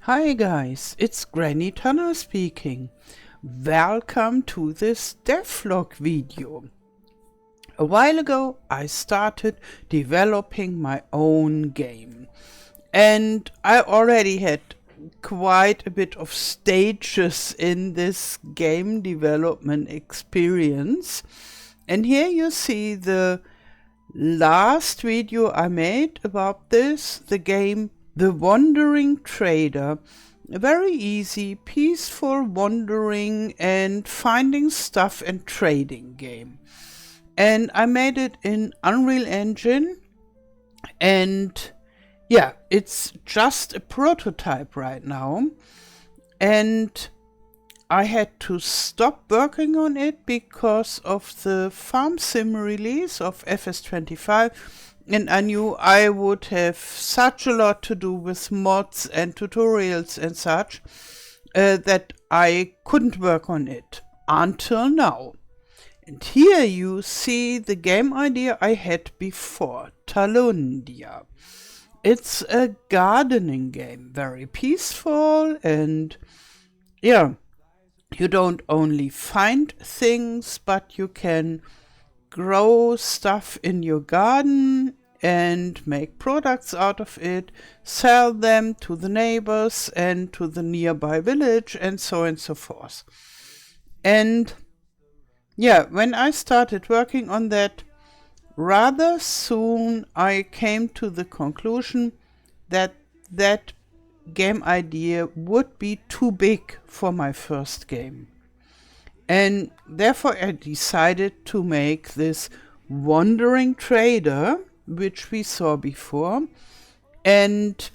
Hi guys, it's Granny Tana speaking. Welcome to this devlog video. A while ago I started developing my own game and I already had quite a bit of stages in this game development experience. And here you see the last video I made about this, the game The Wandering Trader. A very easy, peaceful wandering and finding stuff and trading game. And I made it in Unreal Engine, and yeah, it's just a prototype right now. And I had to stop working on it because of the Farm Sim release of FS25, and I knew I would have such a lot to do with mods and tutorials and such that I couldn't work on it until now. And here you see the game idea I had before, Talonia. It's a gardening game, very peaceful, and yeah, you don't only find things, but you can grow stuff in your garden and make products out of it, sell them to the neighbors and to the nearby village, and so on and so forth. And yeah, when I started working on that, rather soon I came to the conclusion that that game idea would be too big for my first game. And therefore I decided to make this Wandering Trader, which we saw before. And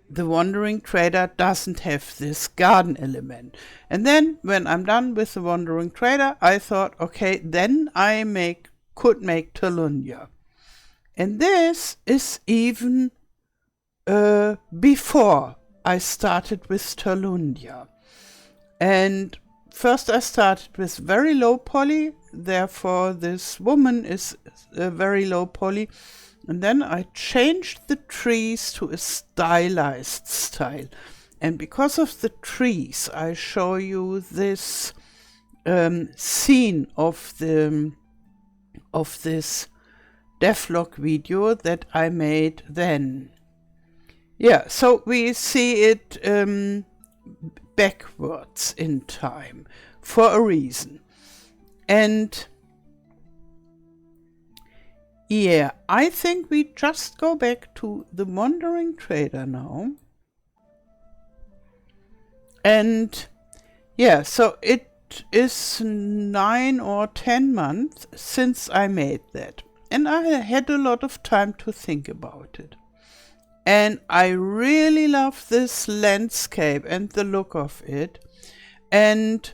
the Wandering Trader doesn't have this garden element. And then when I'm done with the Wandering Trader, I thought, okay, then I could make Talonia. And this is even before I started with Talonia. And first I started with very low poly, therefore this woman is very low poly. And then I changed the trees to a stylized style. And because of the trees, I show you this scene of this devlog video that I made then. Yeah, so we see it backwards in time for a reason. And yeah, I think we just go back to the Wandering Trader now. And yeah, so it is 9 or 10 months since I made that. And I had a lot of time to think about it. And I really love this landscape and the look of it. And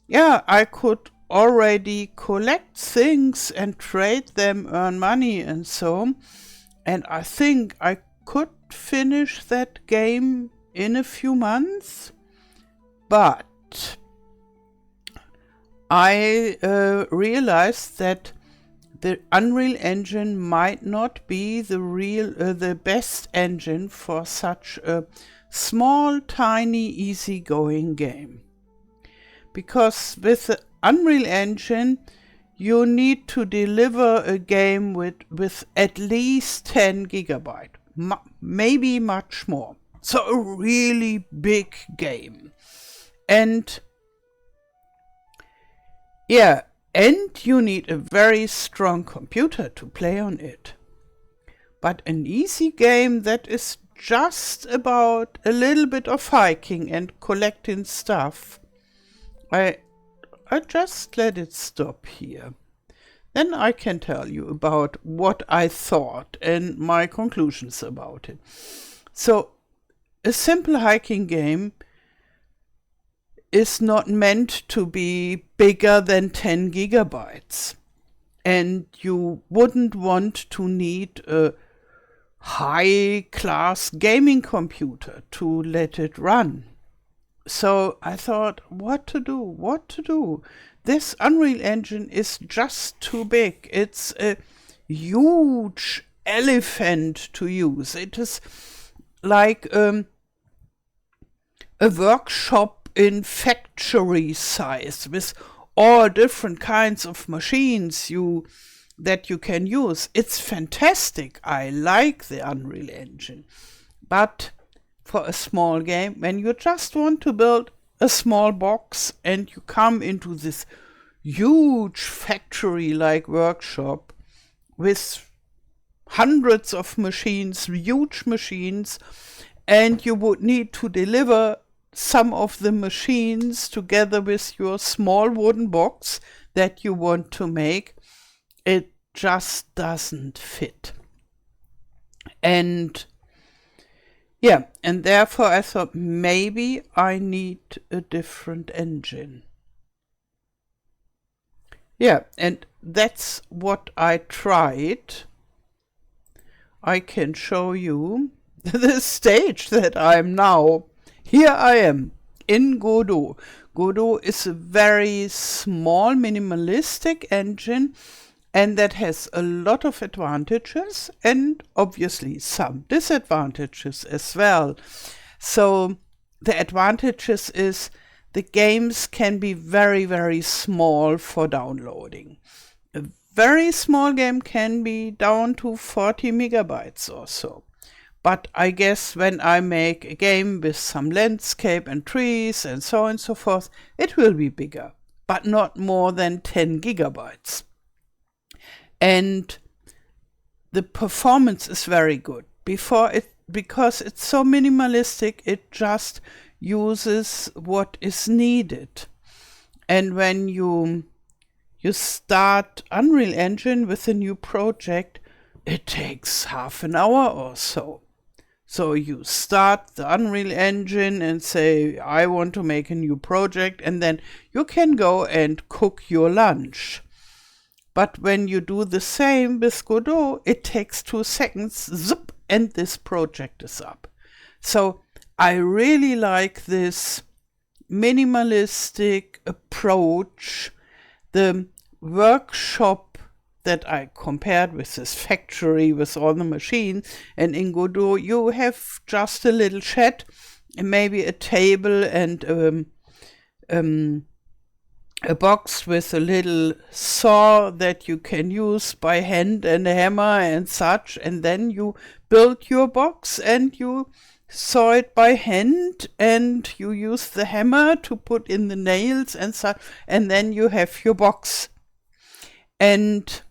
yeah, I could already collect things and trade them, earn money and so. And I think I could finish that game in a few months. But I realized that the Unreal Engine might not be the best engine for such a small, tiny, easygoing game. Because with the Unreal Engine, you need to deliver a game with at least 10 gigabyte, maybe much more. So a really big game. And yeah, and you need a very strong computer to play on it. But an easy game that is just about a little bit of hiking and collecting stuff, I just let it stop here. Then I can tell you about what I thought and my conclusions about it. So, a simple hiking game is not meant to be bigger than 10 gigabytes. And you wouldn't want to need a high-class gaming computer to let it run. So I thought, what to do? This Unreal Engine is just too big. It's a huge elephant to use. It is like a workshop in factory size with all different kinds of machines that you can use. It's fantastic. I like the Unreal Engine. But for a small game, when you just want to build a small box and you come into this huge factory-like workshop with hundreds of machines, huge machines, and you would need to deliver some of the machines together with your small wooden box that you want to make, it just doesn't fit. And yeah, and therefore I thought maybe I need a different engine. Yeah, and that's what I tried. I can show you the stage that I'm now. Here I am in Godot. Godot is a very small minimalistic engine, and that has a lot of advantages and obviously some disadvantages as well. So the advantages is the games can be very, very small for downloading. A very small game can be down to 40 megabytes or so. But I guess when I make a game with some landscape and trees and so on and so forth, it will be bigger, but not more than 10 gigabytes. And the performance is very good. Because it's so minimalistic, it just uses what is needed. And when you start Unreal Engine with a new project, it takes half an hour or so. So you start the Unreal Engine and say, I want to make a new project, and then you can go and cook your lunch. But when you do the same with Godot, it takes 2 seconds, zip, and this project is up. So I really like this minimalistic approach, the workshop that I compared with this factory with all the machines. And in Godot, you have just a little shed, and maybe a table and a box with a little saw that you can use by hand and a hammer and such, and then you build your box and you saw it by hand and you use the hammer to put in the nails and such, and then you have your box. And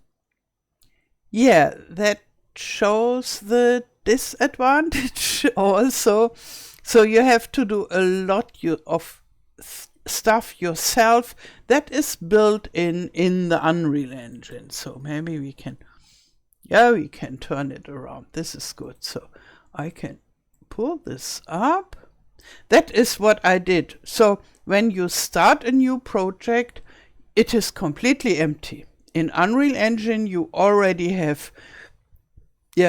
yeah, that shows the disadvantage also. So you have to do a lot of stuff yourself that is built in the Unreal Engine. So maybe we can turn it around. This is good. So I can pull this up. That is what I did. So when you start a new project, it is completely empty. In Unreal Engine, you already have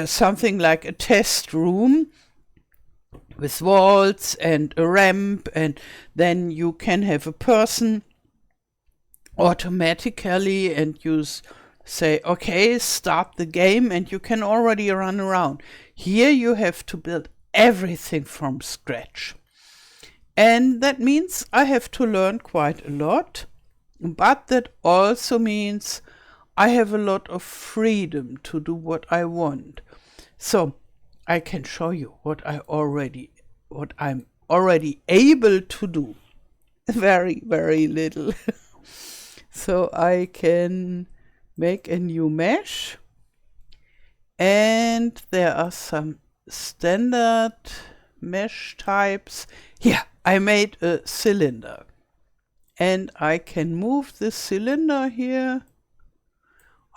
something like a test room with walls and a ramp, and then you can have a person automatically, and you say, okay, start the game, and you can already run around. Here you have to build everything from scratch. And that means I have to learn quite a lot, but that also means I have a lot of freedom to do what I want. So I can show you what I'm already able to do. Very, very little. So I can make a new mesh, and there are some standard mesh types. Here, I made a cylinder, and I can move this cylinder here.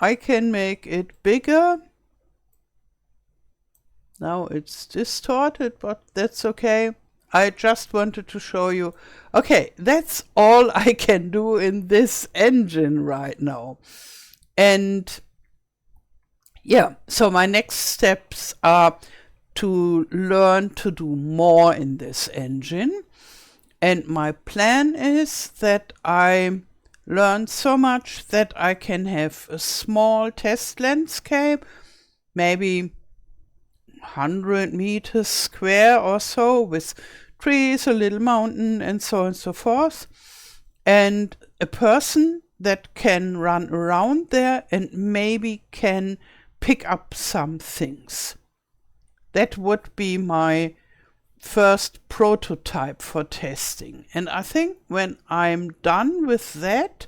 I can make it bigger. Now it's distorted, but that's okay. I just wanted to show you. Okay, that's all I can do in this engine right now. And yeah, so my next steps are to learn to do more in this engine. And my plan is that I learn so much that I can have a small test landscape, maybe 100 meters square or so, with trees, a little mountain, and so on and so forth. And a person that can run around there and maybe can pick up some things. That would be my first prototype for testing. And I think when I'm done with that,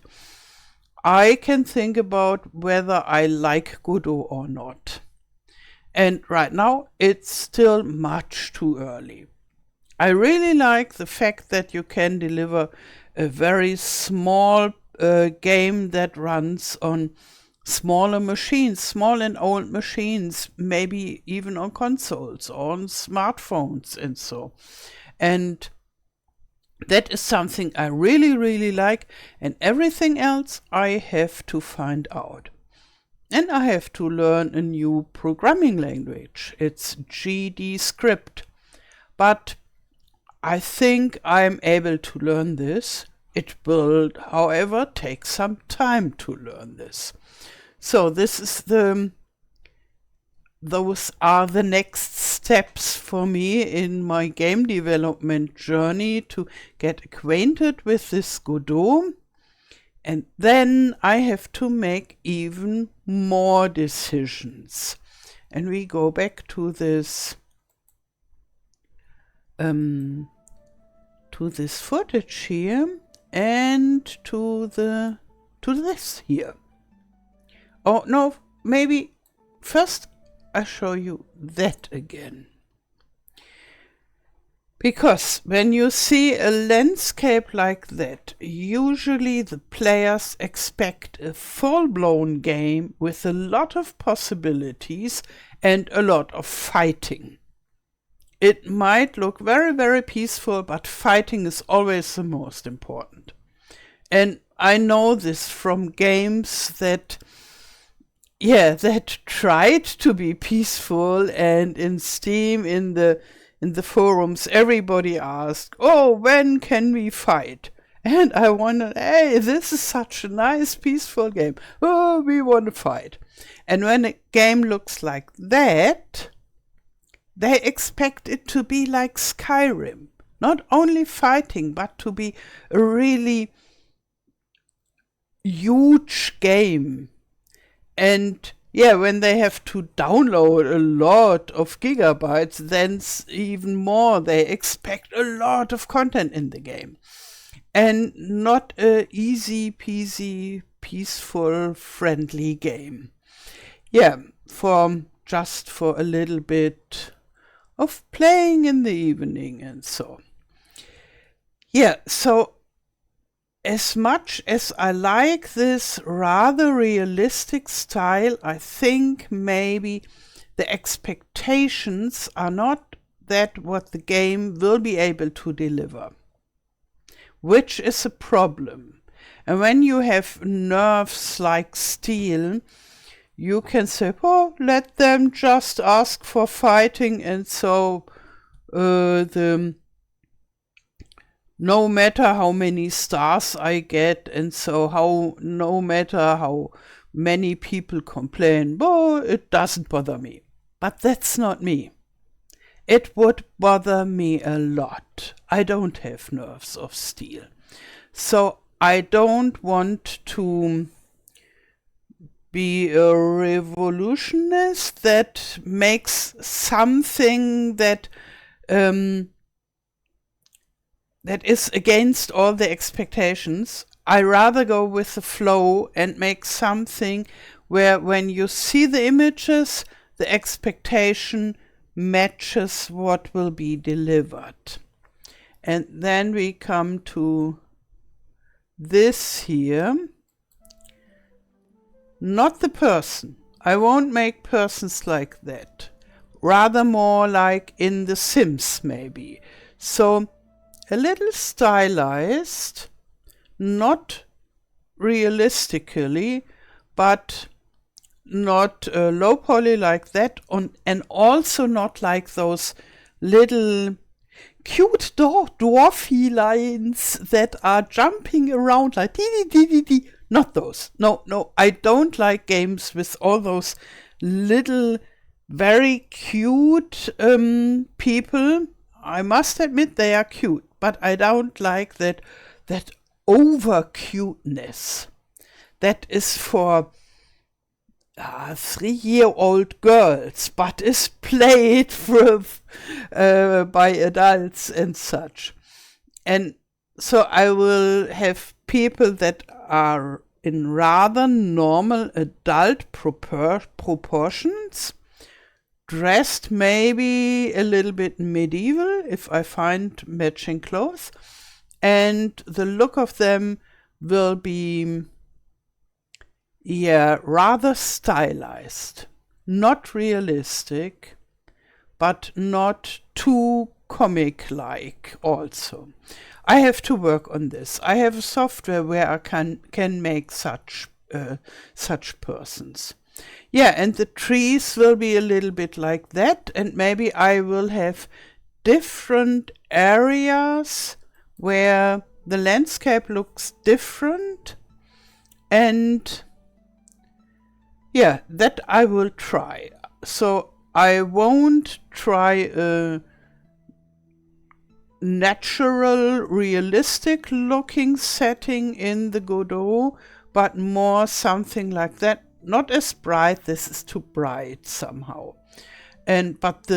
I can think about whether I like Godot or not. And right now, it's still much too early. I really like the fact that you can deliver a very small game that runs on smaller machines, small and old machines, maybe even on consoles or on smartphones and so. And that is something I really, really like, and everything else I have to find out. And I have to learn a new programming language. It's GD script. But I think I'm able to learn this. It will, however, take some time to learn this. So this is those are the next steps for me in my game development journey, to get acquainted with this Godot. And then I have to make even more decisions. And we go back to this footage here and to this here. Oh no, maybe first I show you that again. Because when you see a landscape like that, usually the players expect a full-blown game with a lot of possibilities and a lot of fighting. It might look very, very peaceful, but fighting is always the most important. And I know this from games that tried to be peaceful, and in Steam, in the forums, everybody asked, oh, when can we fight? And I wondered, hey, this is such a nice, peaceful game. Oh, we want to fight. And when a game looks like that, they expect it to be like Skyrim. Not only fighting, but to be a really huge game. And yeah, when they have to download a lot of gigabytes, then even more, they expect a lot of content in the game. And not a easy peasy, peaceful, friendly game. Yeah, just for a little bit of playing in the evening and so. Yeah, so as much as I like this rather realistic style, I think maybe the expectations are not that what the game will be able to deliver, which is a problem. And when you have nerves like steel, you can say, oh, let them just ask for fighting, and so no matter how many stars I get, and so no matter how many people complain, oh, it doesn't bother me. But that's not me. It would bother me a lot. I don't have nerves of steel. So I don't want to be a revolutionist that makes something that is against all the expectations. I rather go with the flow and make something where when you see the images, the expectation matches what will be delivered. And then we come to this here. Not the person. I won't make persons like that. Rather more like in The Sims maybe. So a little stylized, not realistically, but not low poly like that, and also not like those little cute dwarfy lines that are jumping around like dee dee dee dee. Not those. No, I don't like games with all those little very cute people. I must admit they are cute, but I don't like that over cuteness. That is for 3-year-old girls, but is played by adults and such. And so I will have people that are in rather normal adult proportions, dressed maybe a little bit medieval if I find matching clothes, and the look of them will be rather stylized, not realistic, but not too comic-like also. I have to work on this. I have a software where I can make such persons. Yeah, and the trees will be a little bit like that, and maybe I will have different areas where the landscape looks different, and yeah, that I will try. So I won't try a natural, realistic looking setting in the Godot, but more something like that. Not as bright, this is too bright somehow. But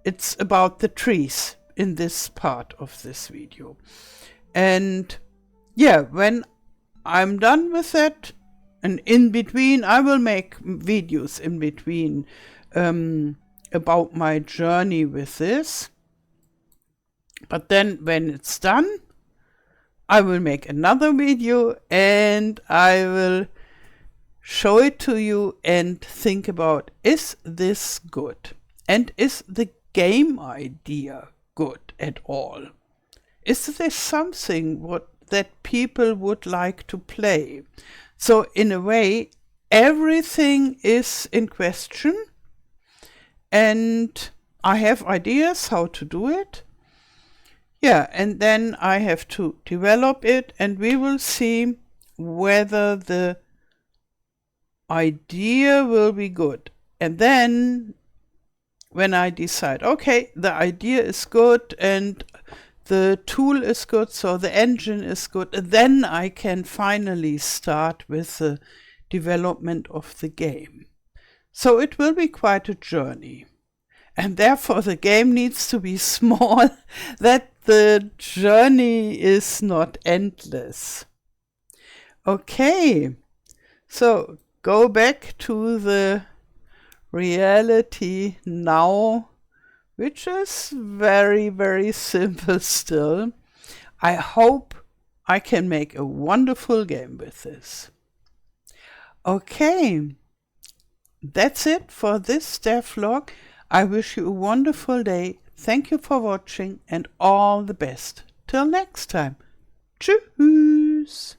it's about the trees in this part of this video. And yeah, when I'm done with that, and in between, I will make videos in between about my journey with this. But then when it's done, I will make another video and I will show it to you and think about, is this good? And is the game idea good at all? Is there something that people would like to play? So in a way, everything is in question, and I have ideas how to do it. Yeah, and then I have to develop it, and we will see whether the idea will be good. And then when I decide, okay, the idea is good and the tool is good, so the engine is good, then I can finally start with the development of the game. So it will be quite a journey. And therefore the game needs to be small, that the journey is not endless. Okay, so go back to the reality now, which is very, very simple still. I hope I can make a wonderful game with this. Okay, that's it for this devlog. I wish you a wonderful day. Thank you for watching and all the best. Till next time. Tschüss.